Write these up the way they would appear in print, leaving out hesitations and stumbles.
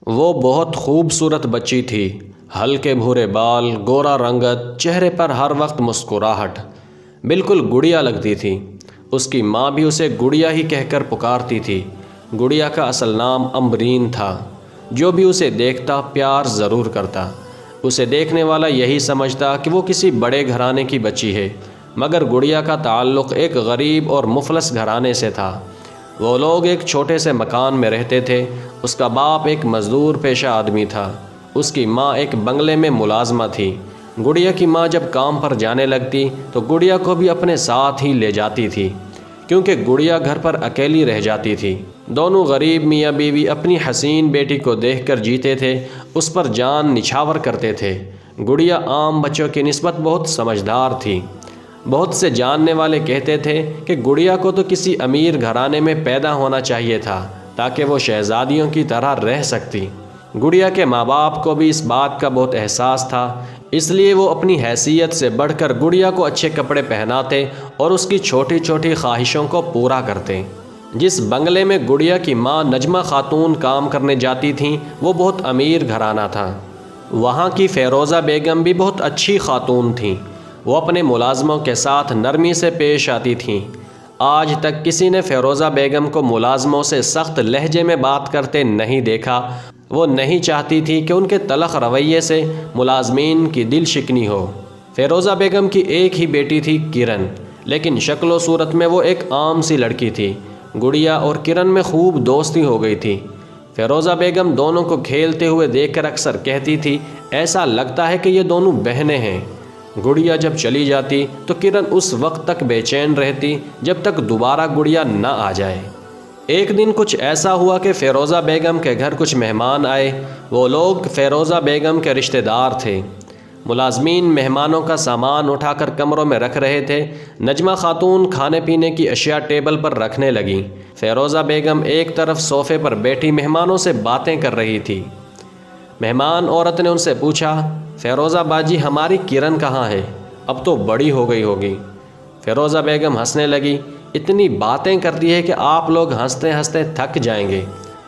وہ بہت خوبصورت بچی تھی، ہلکے بھورے بال، گورا رنگت، چہرے پر ہر وقت مسکراہٹ، بالکل گڑیا لگتی تھی۔ اس کی ماں بھی اسے گڑیا ہی کہہ کر پکارتی تھی۔ گڑیا کا اصل نام امبرین تھا۔ جو بھی اسے دیکھتا پیار ضرور کرتا۔ اسے دیکھنے والا یہی سمجھتا کہ وہ کسی بڑے گھرانے کی بچی ہے، مگر گڑیا کا تعلق ایک غریب اور مفلس گھرانے سے تھا۔ وہ لوگ ایک چھوٹے سے مکان میں رہتے تھے۔ اس کا باپ ایک مزدور پیشہ آدمی تھا، اس کی ماں ایک بنگلے میں ملازمہ تھی۔ گڑیا کی ماں جب کام پر جانے لگتی تو گڑیا کو بھی اپنے ساتھ ہی لے جاتی تھی، کیونکہ گڑیا گھر پر اکیلی رہ جاتی تھی۔ دونوں غریب میاں بیوی اپنی حسین بیٹی کو دیکھ کر جیتے تھے، اس پر جان نچھاور کرتے تھے۔ گڑیا عام بچوں کی نسبت بہت سمجھدار تھی۔ بہت سے جاننے والے کہتے تھے کہ گڑیا کو تو کسی امیر گھرانے میں پیدا ہونا چاہیے تھا تاکہ وہ شہزادیوں کی طرح رہ سکتی۔ گڑیا کے ماں باپ کو بھی اس بات کا بہت احساس تھا، اس لیے وہ اپنی حیثیت سے بڑھ کر گڑیا کو اچھے کپڑے پہناتے اور اس کی چھوٹی چھوٹی خواہشوں کو پورا کرتے۔ جس بنگلے میں گڑیا کی ماں نجمہ خاتون کام کرنے جاتی تھیں وہ بہت امیر گھرانہ تھا۔ وہاں کی فیروزہ بیگم بھی بہت اچھی خاتون تھیں۔ وہ اپنے ملازموں کے ساتھ نرمی سے پیش آتی تھیں۔ آج تک کسی نے فیروزہ بیگم کو ملازموں سے سخت لہجے میں بات کرتے نہیں دیکھا۔ وہ نہیں چاہتی تھی کہ ان کے تلخ رویے سے ملازمین کی دل شکنی ہو۔ فیروزہ بیگم کی ایک ہی بیٹی تھی، کرن، لیکن شکل و صورت میں وہ ایک عام سی لڑکی تھی۔ گڑیا اور کرن میں خوب دوستی ہو گئی تھی۔ فیروزہ بیگم دونوں کو کھیلتے ہوئے دیکھ کر اکثر کہتی تھی، ایسا لگتا ہے کہ یہ دونوں بہنیں ہیں۔ گڑیا جب چلی جاتی تو کرن اس وقت تک بے چین رہتی جب تک دوبارہ گڑیا نہ آ جائے۔ ایک دن کچھ ایسا ہوا کہ فیروزہ بیگم کے گھر کچھ مہمان آئے۔ وہ لوگ فیروزہ بیگم کے رشتہ دار تھے۔ ملازمین مہمانوں کا سامان اٹھا کر کمروں میں رکھ رہے تھے۔ نجمہ خاتون کھانے پینے کی اشیاء ٹیبل پر رکھنے لگیں۔ فیروزہ بیگم ایک طرف صوفے پر بیٹھی مہمانوں سے باتیں کر رہی تھی۔ مہمان عورت نے ان سے پوچھا، فیروزہ باجی، ہماری کرن کہاں ہے؟ اب تو بڑی ہو گئی ہوگی۔ فیروزہ بیگم ہنسنے لگی، اتنی باتیں کرتی ہے کہ آپ لوگ ہنستے ہنستے تھک جائیں گے،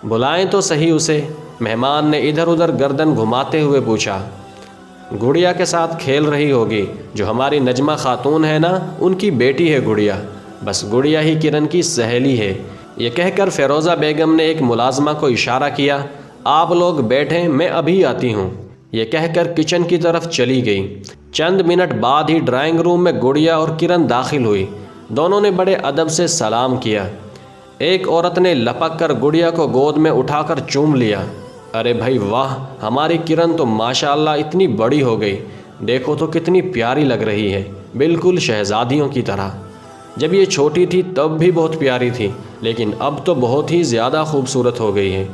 بلائیں تو صحیح اسے۔ مہمان نے ادھر ادھر گردن گھماتے ہوئے پوچھا۔ گڑیا کے ساتھ کھیل رہی ہوگی، جو ہماری نجمہ خاتون ہے نا، ان کی بیٹی ہے گڑیا، بس گڑیا ہی کرن کی سہیلی ہے۔ یہ کہہ کر فیروزہ بیگم نے ایک ملازمہ کو اشارہ کیا، آپ لوگ بیٹھیں، میں ابھی آتی ہوں۔ یہ کہہ کر کچن کی طرف چلی گئی۔ چند منٹ بعد ہی ڈرائنگ روم میں گڑیا اور کرن داخل ہوئی۔ دونوں نے بڑے ادب سے سلام کیا۔ ایک عورت نے لپک کر گڑیا کو گود میں اٹھا کر چوم لیا۔ ارے بھائی واہ، ہماری کرن تو ماشاءاللہ اتنی بڑی ہو گئی، دیکھو تو کتنی پیاری لگ رہی ہے، بالکل شہزادیوں کی طرح۔ جب یہ چھوٹی تھی تب بھی بہت پیاری تھی، لیکن اب تو بہت ہی زیادہ خوبصورت ہو گئی ہے۔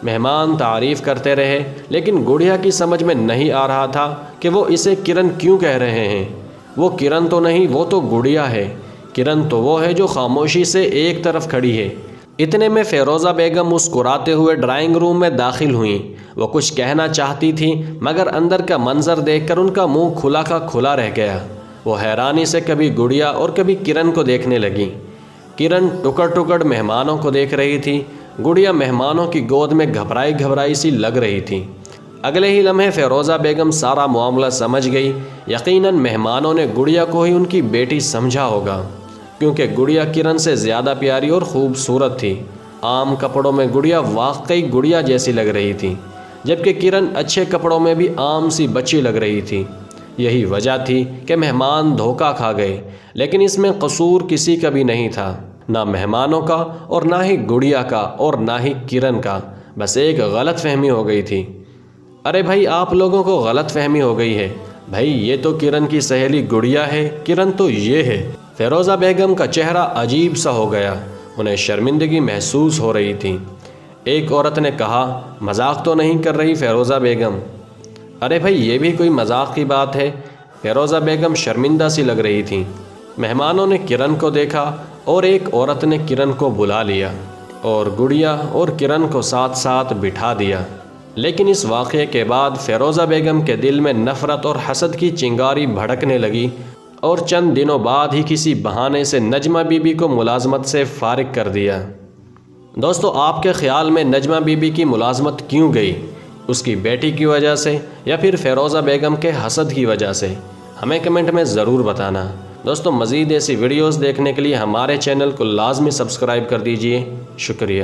مہمان تعریف کرتے رہے، لیکن گڑیا کی سمجھ میں نہیں آ رہا تھا کہ وہ اسے کرن کیوں کہہ رہے ہیں۔ وہ کرن تو نہیں، وہ تو گڑیا ہے۔ کرن تو وہ ہے جو خاموشی سے ایک طرف کھڑی ہے۔ اتنے میں فیروزہ بیگم مسکراتے ہوئے ڈرائنگ روم میں داخل ہوئیں۔ وہ کچھ کہنا چاہتی تھیں، مگر اندر کا منظر دیکھ کر ان کا منہ کھلا کا کھلا رہ گیا۔ وہ حیرانی سے کبھی گڑیا اور کبھی کرن کو دیکھنے لگیں۔ کرن ٹکڑ ٹکڑ مہمانوں کو دیکھ رہی تھی، گڑیا مہمانوں کی گود میں گھبرائی گھبرائی سی لگ رہی تھی۔ اگلے ہی لمحے فیروزہ بیگم سارا معاملہ سمجھ گئی۔ یقیناً مہمانوں نے گڑیا کو ہی ان کی بیٹی سمجھا ہوگا، کیونکہ گڑیا کرن سے زیادہ پیاری اور خوبصورت تھی۔ عام کپڑوں میں گڑیا واقعی گڑیا جیسی لگ رہی تھی، جبکہ کرن اچھے کپڑوں میں بھی عام سی بچی لگ رہی تھی۔ یہی وجہ تھی کہ مہمان دھوکہ کھا گئے، لیکن اس میں قصور کسی کا بھی نہیں تھا، نہ مہمانوں کا اور نہ ہی گڑیا کا اور نہ ہی کرن کا، بس ایک غلط فہمی ہو گئی تھی۔ ارے بھائی، آپ لوگوں کو غلط فہمی ہو گئی ہے، بھائی یہ تو کرن کی سہیلی گڑیا ہے، کرن تو یہ ہے۔ فیروزہ بیگم کا چہرہ عجیب سا ہو گیا، انہیں شرمندگی محسوس ہو رہی تھی۔ ایک عورت نے کہا، مذاق تو نہیں کر رہی فیروزہ بیگم؟ ارے بھائی، یہ بھی کوئی مذاق کی بات ہے؟ فیروزہ بیگم شرمندہ سی لگ رہی تھیں۔ مہمانوں نے کرن کو دیکھا اور ایک عورت نے کرن کو بلا لیا اور گڑیا اور کرن کو ساتھ ساتھ بٹھا دیا۔ لیکن اس واقعے کے بعد فیروزہ بیگم کے دل میں نفرت اور حسد کی چنگاری بھڑکنے لگی، اور چند دنوں بعد ہی کسی بہانے سے نجمہ بی بی کو ملازمت سے فارغ کر دیا۔ دوستو، آپ کے خیال میں نجمہ بی بی کی ملازمت کیوں گئی؟ اس کی بیٹی کی وجہ سے یا پھر فیروزہ بیگم کے حسد کی وجہ سے؟ ہمیں کمنٹ میں ضرور بتانا۔ دوستو مزید ایسی ویڈیوز دیکھنے کے لیے ہمارے چینل کو لازمی سبسکرائب کر دیجئے۔ شکریہ۔